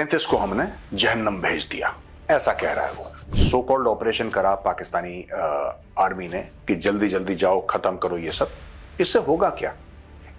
33 को हमने जहन्नम भेज दिया, ऐसा कह रहा है वो। सो कॉल्ड ऑपरेशन करा पाकिस्तानी आर्मी ने कि जल्दी जल्दी जाओ, खत्म करो ये सब। इससे होगा क्या?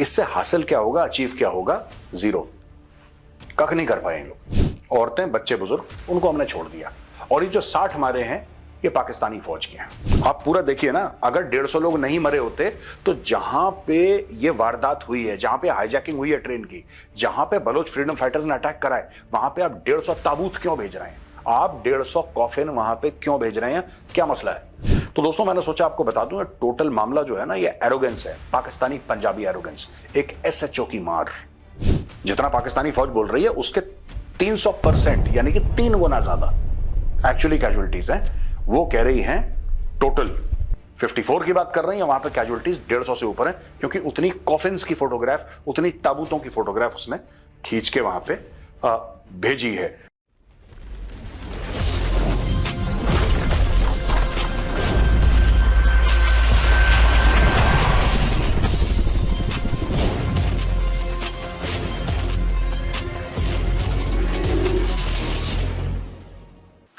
इससे हासिल क्या होगा, अचीव क्या होगा? जीरो, कख नहीं कर पाए लोग। औरतें, बच्चे, बुजुर्ग, उनको हमने छोड़ दिया। और ये जो 60 मारे हैं ये पाकिस्तानी फौज के हैं। आप पूरा देखिए ना, अगर 150 लोग नहीं मरे होते तो जहां पे ये वारदात हुई है, जहां पे हाईजैकिंग हुई है ट्रेन की, जहां पे बलोच फ्रीडम फाइटर्स ने अटैक करा है, वहां पे आप 150 ताबूत क्यों भेज रहे हैं? आप 150 कॉफिन वहां पे क्यों भेज रहे हैं? क्या मसला है? तो दोस्तों, मैंने सोचा आपको बता दूं, टोटल मामला जो है ना, ये एरोगेंस है, पाकिस्तानी पंजाबी एरोगेंस। एक SHO की मार, जितना पाकिस्तानी फौज बोल रही है उसके 300% यानी कि 3 गुना ज्यादा एक्चुअली कैजुअलिटीज हैं। वो कह रही हैं टोटल 54 की बात कर रही है, वहां पे कैजुअलिटीज 150 से ऊपर है, क्योंकि उतनी कॉफिन्स की फोटोग्राफ, उतनी ताबूतों की फोटोग्राफ उसने खींच के वहां पे भेजी है।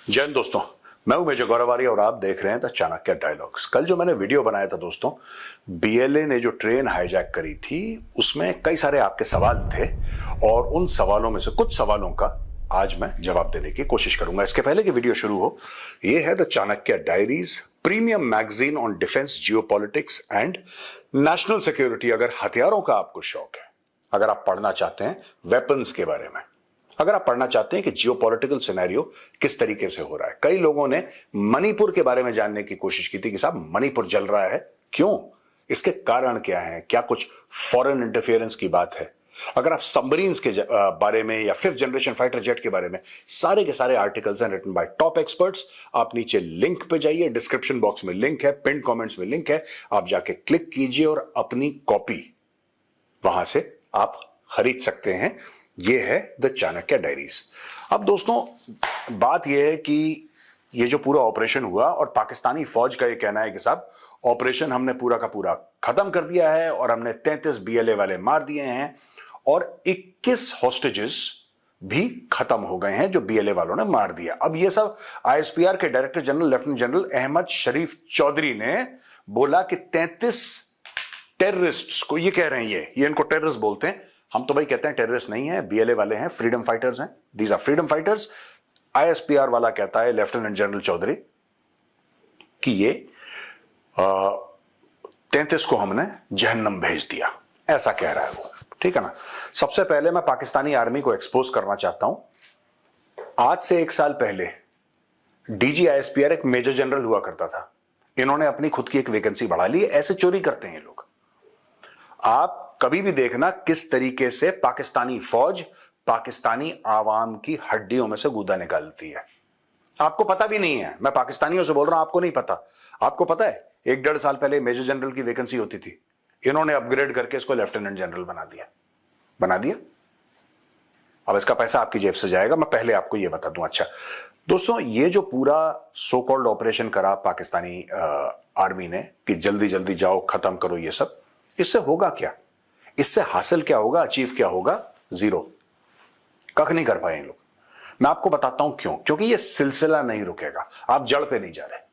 जय हिंद दोस्तों, मैं हूं मेजर गौरवारी और आप देख रहे हैं द चाणक्य डायलॉग्स। कल जो मैंने वीडियो बनाया था दोस्तों, BLA ने जो ट्रेन हाईजैक करी थी, उसमें कई सारे आपके सवाल थे और उन सवालों में से कुछ सवालों का आज मैं जवाब देने की कोशिश करूंगा। इसके पहले कि वीडियो शुरू हो, ये है the Chanakya diaries, premium magazine on defence, geopolitics and national security. अगर हथियारों का आपको शौक है, अगर आप पढ़ना चाहते हैं वेपन्स के बारे में, अगर आप पढ़ना चाहते हैं कि जियोपॉलिटिकल सिनेरियो किस तरीके से हो रहा है। कई लोगों ने मणिपुर के बारे में जानने की कोशिश की थी कि साहब मणिपुर जल रहा है क्यों, इसके कारण क्या है, क्या कुछ फॉरेन इंटरफेरेंस की बात है। अगर आप सबमरीन्स के बारे में या 5th जनरेशन फाइटर जेट के बारे में, सारे के सारे आर्टिकल्स हैं रिटन बाय टॉप एक्सपर्ट्स। आप नीचे लिंक पे जाइए, डिस्क्रिप्शन बॉक्स में लिंक है, पिन कमेंट्स में लिंक है, आप जाके क्लिक कीजिए और अपनी कॉपी वहां से आप खरीद सकते हैं। ये है द चाणक्य डायरीज। अब दोस्तों, बात यह है कि ये जो पूरा ऑपरेशन हुआ और पाकिस्तानी फौज का ये कहना है कि साहब ऑपरेशन हमने पूरा का पूरा खत्म कर दिया है और हमने 33 BLA वाले मार दिए हैं और 21 हॉस्टेजेस भी खत्म हो गए हैं जो BLA वालों ने मार दिया। अब ये सब ISPR के director general lieutenant general Ahmed Sharif Chaudhry ने बोला कि 33 टेररिस्ट्स को, ये कह रहे हैं, ये इनको टेररिस्ट बोलते हैं। हम तो भाई कहते हैं टेररिस्ट नहीं है, BLA वाले हैं, फ्रीडम फाइटर्स हैं, these are freedom fighters. ISPR वाला कहता है, लेफ्टिनेंट जनरल चौधरी, कि ये 33 को हमने जहन्नम भेज दिया, ऐसा कह रहा है वो। ठीक है ना। सबसे पहले मैं पाकिस्तानी आर्मी को एक्सपोज करना चाहता हूं। आज से 1 साल पहले DG ISPR एक मेजर जनरल हुआ करता था। इन्होंने अपनी खुद की एक वैकेंसी बढ़ा ली। ऐसे चोरी करते हैं लोग। आप कभी भी देखना किस तरीके से पाकिस्तानी फौज पाकिस्तानी आवाम की हड्डियों में से गूदा निकालती है। आपको पता भी नहीं है, मैं पाकिस्तानियों से बोल रहा हूं, आपको नहीं पता। आपको पता है 1-1.5 साल पहले मेजर जनरल की वैकेंसी होती थी, इन्होंने अपग्रेड करके इसको लेफ्टिनेंट जनरल बना दिया। अब इसका पैसा आपकी जेब से जाएगा, मैं पहले आपको यह बता दूं। अच्छा दोस्तों, ये जो पूरा सो कॉल्ड ऑपरेशन करा पाकिस्तानी आर्मी ने कि जल्दी जल्दी जाओ, खत्म करो ये सब, इससे होगा क्या? इससे हासिल क्या होगा, अचीव क्या होगा? जीरो, कख नहीं कर पाए लोग। मैं आपको बताता हूं क्यों। क्योंकि ये सिलसिला नहीं रुकेगा। आप जड़ पे नहीं जा रहे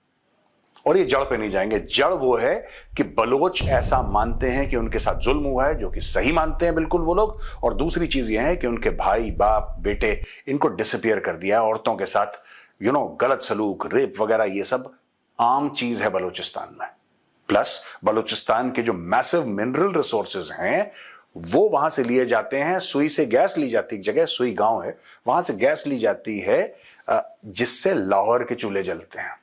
और ये जड़ पे नहीं जाएंगे। जड़ वो है कि बलोच ऐसा मानते हैं कि उनके साथ जुल्म हुआ है, जो कि सही मानते हैं बिल्कुल वो लोग। और दूसरी चीज यह है कि उनके भाई, बाप, बेटे, इनको डिसअपियर कर दिया है। औरतों के साथ गलत सलूक, रेप वगैरह, ये सब आम चीज है बलूचिस्तान में। प्लस बलूचिस्तान के जो मैसिव मिनरल रिसोर्सेज हैं वो वहां से लिए जाते हैं। सुई से गैस ली जाती है, एक जगह सुई गांव है, वहां से गैस ली जाती है जिससे लाहौर के चूल्हे जलते हैं।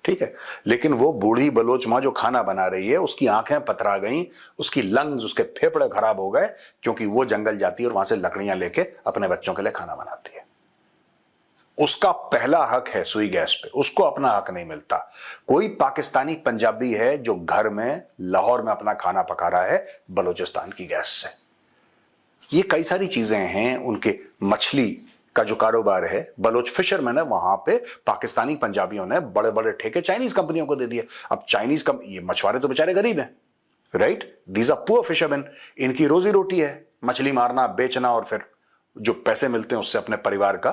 ठीक है। लेकिन वो बूढ़ी बलोच मां जो खाना बना रही है, उसकी आंखें पथरा गईं, उसकी लंग्स, उसके फेफड़े खराब हो गए, क्योंकि वो जंगल जाती है और वहां से लकड़ियां लेके अपने बच्चों के लिए खाना बनाती है। उसका पहला हक है सुई गैस पे, उसको अपना हक नहीं मिलता। कोई पाकिस्तानी पंजाबी है जो घर में लाहौर में अपना खाना पका रहा है बलूचिस्तान की गैस से। ये कई सारी चीजें हैं। उनके मछली का जो कारोबार है, बलोच फिशरमैन है, वहां पे पाकिस्तानी पंजाबियों ने बड़े बड़े ठेके चाइनीज कंपनियों को दे दिए। अब चाइनीज ये मछुआरे तो बेचारे गरीब हैं, right? These are poor fisherman. इनकी रोजी रोटी है मछली मारना, बेचना और फिर जो पैसे मिलते हैं उससे अपने परिवार का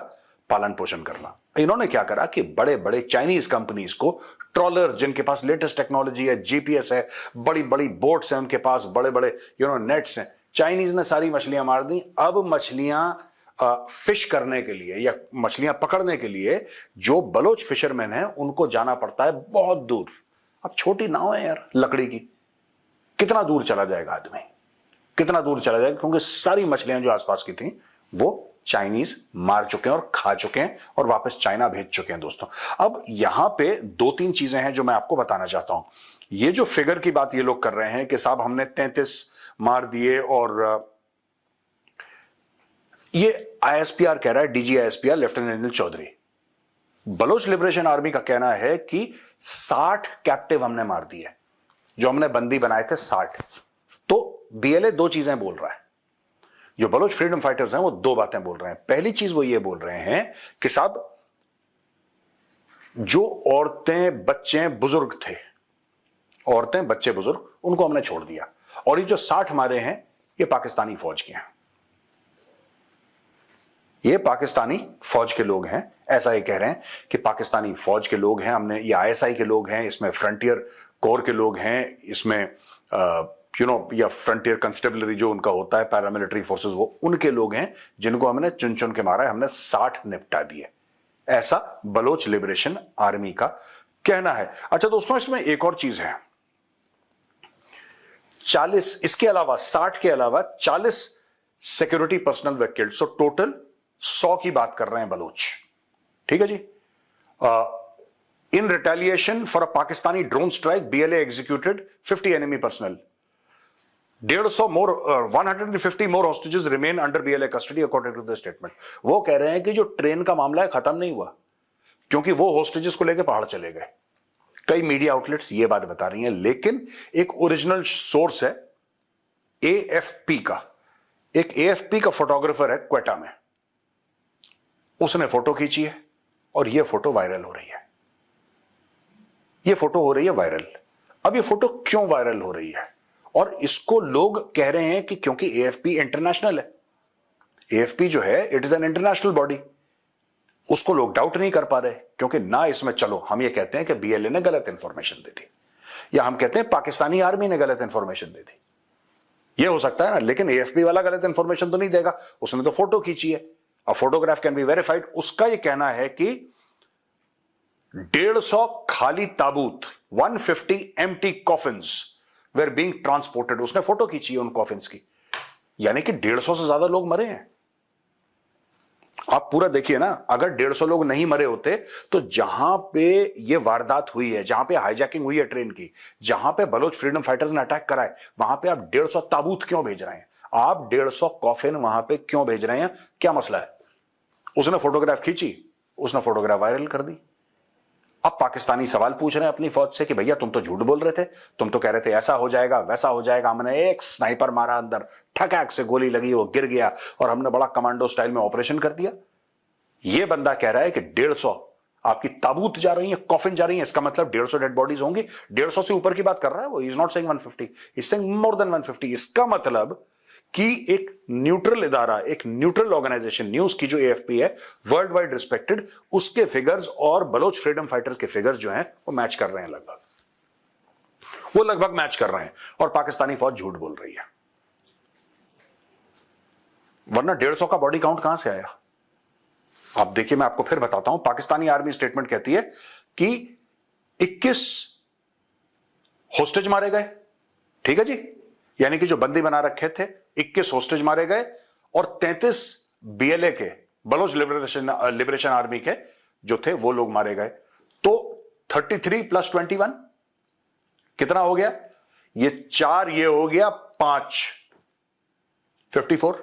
पालन पोषण करना। इन्होंने क्या करा कि बड़े बड़े चाइनीज कंपनीज को ट्रॉलर, जिनके पास लेटेस्ट टेक्नोलॉजी है, जीपीएस है, बड़ी बड़ी बोट्स हैं उनके पास, बड़े बड़े नेट्स हैं, चाइनीज ने सारी मछलियां मार दी। अब मछलियां फिश करने के लिए या मछलियां पकड़ने के लिए जो बलोच फिशरमैन हैं उनको जाना पड़ता है बहुत दूर। अब छोटी नाव है यार लकड़ी की, कितना दूर चला जाएगा आदमी, कितना दूर चला जाएगा, क्योंकि सारी मछलियां जो आसपास की थी वो चाइनीज मार चुके हैं और खा चुके हैं और वापस चाइना भेज चुके हैं दोस्तों। अब यहां पे दो तीन चीजें हैं जो मैं आपको बताना चाहता हूं। ये जो फिगर की बात ये लोग कर रहे हैं कि साहब हमने 33 मार दिए, और ये आईएसपीआर कह रहा है, DG ISPR lieutenant general Chaudhry. Baloch liberation army का कहना है कि 60 कैप्टिव हमने मार दिए, जो हमने बंदी बनाए थे 60। तो बीएलए दो चीजें बोल रहा है, जो बलोच फ्रीडम फाइटर्स हैं वो दो बातें बोल रहे हैं। पहली चीज वो ये बोल रहे हैं कि साहब जो औरतें बच्चे बुजुर्ग थे, औरतें बच्चे बुजुर्ग, उनको हमने छोड़ दिया, और ये जो 60 मारे हैं ये पाकिस्तानी फौज के हैं, ये पाकिस्तानी फौज के लोग हैं। ऐसा ही कह रहे हैं कि पाकिस्तानी फौज के लोग हैं, हमने, ये आईएसआई के लोग हैं, इसमें फ्रंटियर कोर के लोग हैं, इसमें या फ्रंटियर कंस्टेबलरी जो उनका होता है, पैरामिलिट्री फोर्सेस, वो उनके लोग हैं जिनको हमने चुन चुन के मारा है, हमने 60 निपटा दिए। ऐसा बलोच लिबरेशन आर्मी का कहना है। अच्छा दोस्तों, इसमें एक और चीज है, 40 इसके अलावा, 60 के अलावा 40 security personnel were killed, so total 100 की बात कर रहे हैं बलोच। ठीक है जी। In retaliation for a Pakistani drone strike BLA executed 50 enemy personnel, 150 more 150 more hostages remain under BLA custody according to the statement. वो कह रहे हैं कि जो ट्रेन का मामला है खत्म नहीं हुआ, क्योंकि वो हॉस्टेजेस को लेकर पहाड़ चले गए। कई मीडिया आउटलेट्स ये बात बता रही हैं, लेकिन एक ओरिजिनल सोर्स है एएफपी का, एक एएफपी का फोटोग्राफर है क्वेटा में, उसने फोटो खींची है और ये फोटो वायरल हो रही है। ये फोटो हो रही है वायरल। अब ये फोटो क्यों वायरल हो रही है? और इसको लोग कह रहे हैं कि क्योंकि एएफपी इंटरनेशनल है, एएफपी जो है it is an international body, उसको लोग डाउट नहीं कर पा रहे, क्योंकि ना इसमें, चलो हम ये कहते हैं कि बीएलए ने गलत इंफॉर्मेशन दे दी, या हम कहते हैं पाकिस्तानी आर्मी ने गलत इंफॉर्मेशन दे दी, ये हो सकता है ना, लेकिन एएफपी वाला गलत इंफॉर्मेशन तो नहीं देगा, उसने तो फोटो खींची है, a photograph can be verified. उसका ये कहना है कि 150 खाली ताबूत, 150 empty coffins were being transported, उसने फोटो खींची है उन कॉफिन्स की, यानी कि 150 से ज्यादा लोग मरे हैं। आप पूरा देखिए ना, अगर 150 लोग नहीं मरे होते तो जहां पे ये वारदात हुई है, जहां पे हाईजैकिंग हुई है ट्रेन की, जहां पे बलोच फ्रीडम फाइटर्स ने अटैक करा है, वहां पे आप 150 ताबूत क्यों भेज रहे हैं? आप 150 कॉफिन वहां पे क्यों भेज रहे हैं? क्या मसला है? उसने फोटोग्राफ खींची, उसने फोटोग्राफ वायरल कर दी। अब पाकिस्तानी सवाल पूछ रहे हैं अपनी फौज से कि भैया तुम तो झूठ बोल रहे थे, तुम तो कह रहे थे ऐसा हो जाएगा वैसा हो जाएगा, हमने एक स्नाइपर मारा अंदर, ठकाक से गोली लगी, वो गिर गया और हमने बड़ा कमांडो स्टाइल में ऑपरेशन कर दिया। ये बंदा कह रहा है कि 150 आपकी ताबूत जा रही है, कॉफिन जा रही है, इसका मतलब 150 डेड बॉडीज होंगी। 150 से ऊपर की बात कर रहा है वो, is not saying 150, is saying more than 150। इसका मतलब कि एक न्यूट्रल इदारा, एक न्यूट्रल ऑर्गेनाइजेशन, न्यूज की जो एएफपी है, वर्ल्ड वाइड रिस्पेक्टेड, उसके फिगर्स और बलोच फ्रीडम फाइटर्स के फिगर्स जो हैं वो मैच कर रहे हैं, लगभग वो लगभग मैच कर रहे हैं, और पाकिस्तानी फौज झूठ बोल रही है। वरना 150 का बॉडी काउंट कहां से आया? आप देखिए, मैं आपको फिर बताता हूं। पाकिस्तानी आर्मी स्टेटमेंट कहती है कि 21 होस्टेज मारे गए, ठीक है जी, यानी कि जो बंदी बना रखे थे 21 होस्टेज मारे गए, और 33 बीएलए के, बलोच लिबरेशन आर्मी के जो थे वो लोग मारे गए। तो 33 + 21 कितना हो गया? ये 4, ये हो गया 5, 54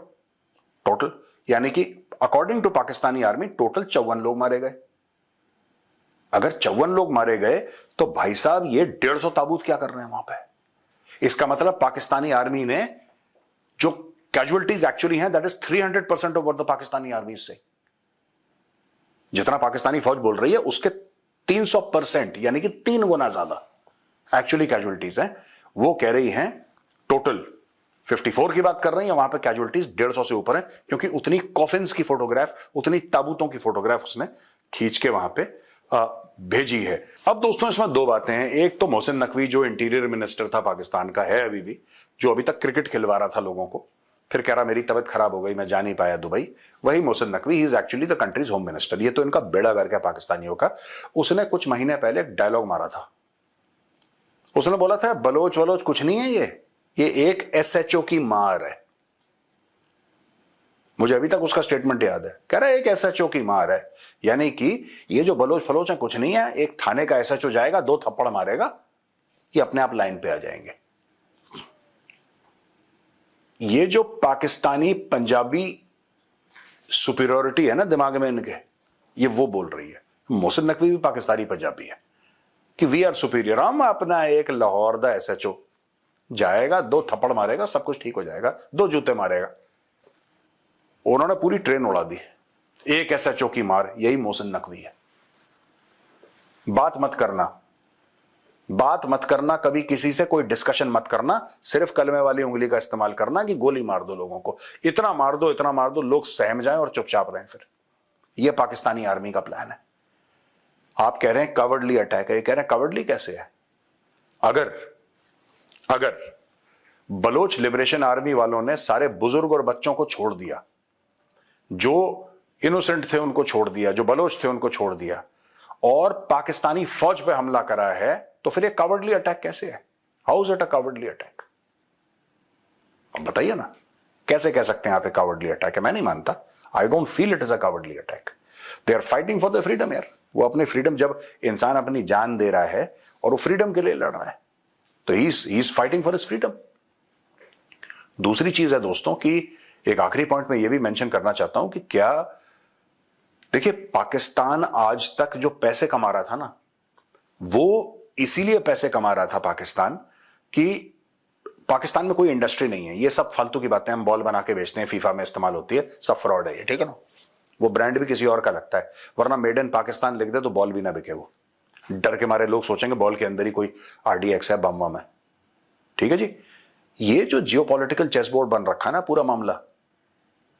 टोटल, यानी कि according to Pakistani army total 54 लोग मारे गए। अगर 54 लोग मारे गए तो भाई साहब ये 150 ताबूत क्या कर रहे हैं वहां पे? इसका मतलब पाकिस्तानी आर्मी ने जो कैजुअलिटीज एक्चुअली हैं, that is 300% of what the Pakistani army से, जितना पाकिस्तानी फौज बोल रही है उसके 300%, यानी कि 3 गुना ज्यादा एक्चुअली कैजुअलिटीज हैं। वो कह रही हैं टोटल 54 की बात कर रहे हैं, वहां पे कैजुअलिटीज 150 से ऊपर है, क्योंकि उतनी कॉफिन्स की फोटोग्राफ, उतनी ताबूतों की फोटोग्राफ उसने खींच के वहां पे भेजी है। अब दोस्तों इसमें दो बातें हैं। एक तो मोहसिन नकवी जो इंटीरियर मिनिस्टर था पाकिस्तान का, है अभी भी, जो अभी तक क्रिकेट खिलवा रहा था लोगों को, फिर कह रहा मेरी तबीयत खराब हो गई, मैं जा नहीं पाया दुबई। वही Mohsin Naqvi, he is actually the countries home minister. ये तो इनका बेड़ा गर्क है पाकिस्तानियों का। उसने कुछ महीने पहले एक डायलॉग मारा था। उसने बोला था बलोच वलोच कुछ नहीं है, ये एक एसएचओ की मार है। मुझे अभी तक उसका स्टेटमेंट याद है, कह रहा है एक एसएचओ की मार है, यानी कि ये जो बलोच फलोच है कुछ नहीं है, एक थाने का एसएचओ जाएगा, 2 थप्पड़ मारेगा, ये अपने आप लाइन पे आ जाएंगे। ये जो पाकिस्तानी पंजाबी सुपीरियोरिटी है ना दिमाग में इनके, ये वो बोल रही है। मोहसिन नकवी भी पाकिस्तानी पंजाबी है कि वी आर सुपीरियर। हम अपना एक लाहौर दा एसएचओ जाएगा, 2 थप्पड़ मारेगा, सब कुछ ठीक हो जाएगा, 2 जूते मारेगा। उन्होंने पूरी ट्रेन उड़ा दी। एक एसएचओ की मार, यही मोहसिन नकवी है। बात मत करना, कभी किसी से कोई डिस्कशन मत करना, सिर्फ कलमे वाली उंगली का इस्तेमाल करना कि गोली मार दो लोगों को, इतना मार दो लोग सहम जाएं और चुपचाप रहें। फिर यह पाकिस्तानी आर्मी का प्लान है। आप कह रहे हैं कवर्डली अटैक है, ये कह रहे हैं कवर्डली कैसे है? अगर बलोच लिबरेशन आर्मी वालों ने सारे बुजुर्ग और बच्चों को छोड़ दिया, जो इनोसेंट थे उनको छोड़ दिया, जो बलोच थे उनको छोड़ दिया, और पाकिस्तानी फौज पे हमला करा है, तो फिर ये कवर्डली अटैक कैसे है? How is it a cowardly attack? अब बताइए ना, कैसे कह सकते हैं आप कवर्डली अटैक है? मैं नहीं मानता। I don't feel it is a cowardly attack. They are fighting for the freedom यार। वो अपनी फ्रीडम, जब इंसान अपनी जान दे रहा है और वो फ्रीडम के लिए लड़ रहा है, तो he is fighting for his freedom. दूसरी चीज है दोस्तों कि एक आखिरी पॉइंट में यह भी मेंशन करना चाहता हूं कि क्या, देखिए, पाकिस्तान आज तक जो पैसे कमा रहा था ना, वो इसीलिए पैसे कमा रहा था पाकिस्तान कि पाकिस्तान में कोई इंडस्ट्री नहीं है। ये सब फालतू की बातें, हम बॉल बना के बेचते हैं, फीफा में इस्तेमाल होती है, सब फ्रॉड है ये, ठीक है ना? वो ब्रांड भी किसी और का लगता है, वरना मेड इन पाकिस्तान लिख दे तो बॉल भी ना बिके। वो डर के मारे लोग सोचेंगे बॉल के अंदर ही कोई RDX है, बम वम है। ठीक है जी। ये जो जियोपॉलिटिकल चेसबोर्ड बन रखा ना पूरा मामला,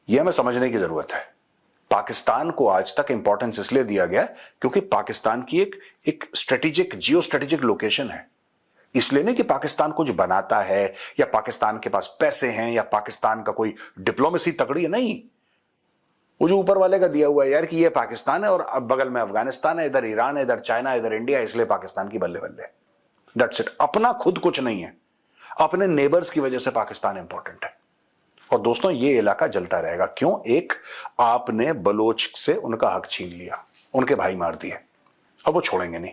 यह हमें समझने की जरूरत है। पाकिस्तान को आज तक इंपॉर्टेंस इसलिए दिया गया क्योंकि पाकिस्तान की एक स्ट्रेटेजिक, जियो स्ट्रेटेजिक लोकेशन है। इसलिए नहीं कि पाकिस्तान कुछ बनाता है या पाकिस्तान के पास पैसे हैं या पाकिस्तान का कोई डिप्लोमेसी तगड़ी है, नहीं। वो जो ऊपर वाले का दिया हुआ है यार कि ये पाकिस्तान है और अब बगल में अफगानिस्तान है, इधर ईरान है, इधर चाइना, इधर इंडिया, इसलिए पाकिस्तान की बल्ले बल्ले। That's it. अपना खुद कुछ नहीं है, अपने नेबर्स की वजह से पाकिस्तान इंपॉर्टेंट है। और दोस्तों ये इलाका जलता रहेगा। क्यों? एक, आपने बलोच से उनका हक छीन लिया, उनके भाई मार दिए, अब वो छोड़ेंगे नहीं,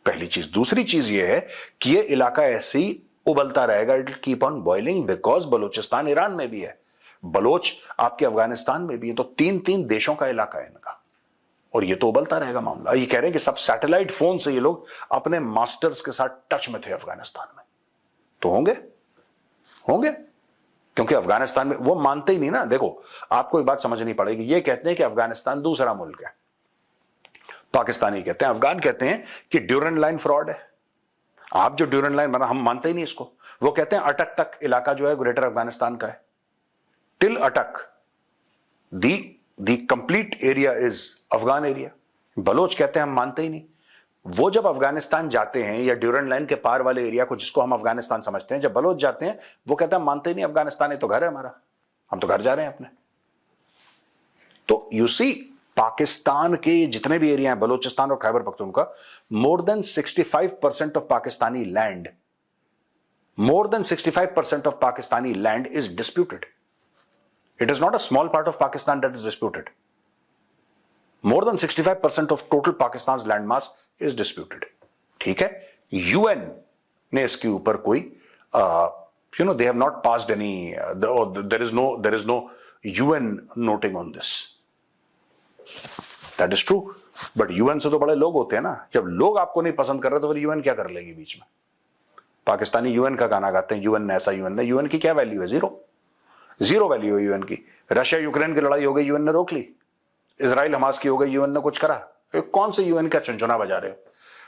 पहली चीज। दूसरी चीज ये है कि ये इलाका ऐसे ही उबलता रहेगा, it will keep on boiling, because Balochistan Iran में भी है, बलोच आपके अफगानिस्तान में भी है, तो 3 देशों का इलाका है इनका, और ये तो उबलता रहेगा मामला। ये कह रहे हैं कि सब सैटेलाइट फोन से ये लोग अपने मास्टर्स के साथ टच में थे अफगानिस्तान में, तो होंगे क्योंकि अफगानिस्तान में वो मानते ही नहीं ना। देखो, आपको एक बात समझनी पड़ेगी। ये कहते हैं कि अफगानिस्तान दूसरा मुल्क है, पाकिस्तानी कहते हैं, अफगान कहते हैं कि ड्यूरेंट लाइन फ्रॉड है। आप जो ड्यूरेंट लाइन बना, हम मानते ही नहीं इसको। वो कहते हैं अटक तक इलाका जो है ग्रेटर अफगानिस्तान का है, till Attock the complete area is Afghan area. Baloch कहते हैं हम मानते ही नहीं। वो जब अफगानिस्तान जाते हैं या ड्यूरेंट लाइन के पार वाले एरिया को, जिसको हम अफगानिस्तान समझते हैं, जब बलोच जाते हैं वो कहते हैं मानते ही नहीं, अफगानिस्तान है तो घर है हमारा, हम तो घर जा रहे हैं अपने। तो यू सी, पाकिस्तान के जितने भी एरिया हैं, बलोचिस्तान और Khyber Pakhtunkhwa, more than 65% of Pakistani land, is disputed. It is not a small part of Pakistan that is disputed. More than 65% of total Pakistan's landmass is disputed. ठीक है? UN ने इसके ऊपर कोई, they have not passed any, there is no UN noting on this. That is true. But UN से तो बड़े लोग होते हैं ना। जब लोग आपको नहीं पसंद कर रहे तो फिर UN क्या कर लेगी बीच में? पाकिस्तानी UN का गाना गाते हैं, UN ने ऐसा, UN ने, UN की क्या वैल्यू है? जीरो वैल्यू है यूएन की। रशिया यूक्रेन की लड़ाई हो गई, यूएन ने रोक ली। इजराइल हमास की हो गई, यूएन ने कुछ करा? कौन से यूएन का चुनचुना बजा रहे हो?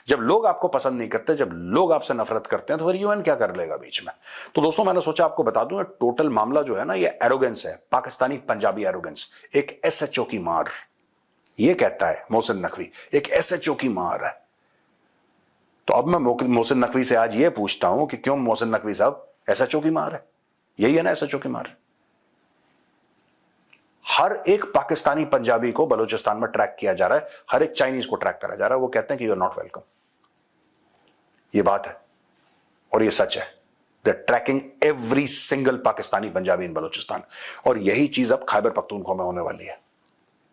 जब लोग आपको पसंद नहीं करते, जब लोग आपसे नफरत करते हैं, तो फिर यूएन क्या कर लेगा बीच में। तो दोस्तों मैंने सोचा आपको बता दूं, टोटल मामला जो है ना, ये एरोगेंस है, पाकिस्तानी पंजाबी एरोगेंस। एक एसएचओ की मार, ये कहता है मोहसिन नकवी, एक एसएचओ की मार है। तो अब मैं मोहसिन नकवी से आज ये पूछता हूं कि क्यों मोहसिन नकवी साहब एसएचओ की मार है? यही है ना एसएचओ की मार। हर एक पाकिस्तानी पंजाबी को बलूचिस्तान में ट्रैक किया जा रहा है, हर एक चाइनीज को ट्रैक करा जा रहा है। वो कहते हैं कि यू आर नॉट वेलकम। ये बात है और ये सच है। They are tracking every single Pakistani Punjabi in Balochistan. और यही चीज अब खैबर पख्तूनख्वा में होने वाली है।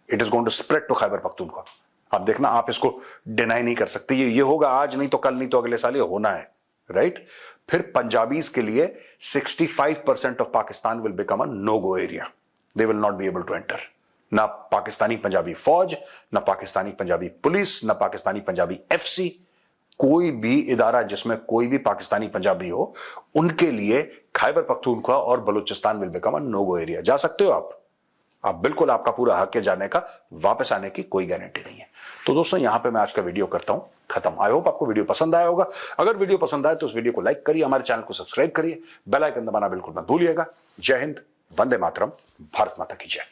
It is going to spread to Khyber Pakhtunkhwa. आप देखना, आप इसको डिनाई नहीं कर सकते। ये होगा आज नहीं तो कल, नहीं तो अगले साल, ये होना है, राइट? फिर पंजाबीज के लिए 65% of Pakistan will become a no go area. They will not be able to enter. ना पाकिस्तानी पंजाबी फौज, ना पाकिस्तानी पंजाबी पुलिस, ना पाकिस्तानी पंजाबी एफसी, कोई भी इदारा जिसमें कोई भी पाकिस्तानी पंजाबी हो, उनके लिए खैबर पख्तूनख्वा और Balochistan will become a no go area. जा सकते हो आप बिल्कुल, आपका पूरा हक है जाने का, वापस आने की कोई गारंटी नहीं है। तो दोस्तों यहां पे मैं आज का वीडियो करता हूं खत्म। आई होप आपको वीडियो पसंद आया होगा। अगर वीडियो पसंद आए तो उस वीडियो को लाइक करिए, हमारे चैनल को सब्सक्राइब करिए, बेल आइकन दबाना बिल्कुल मत भूलिएगा। जय हिंद, वंदे मातरम, भारत माता की जय।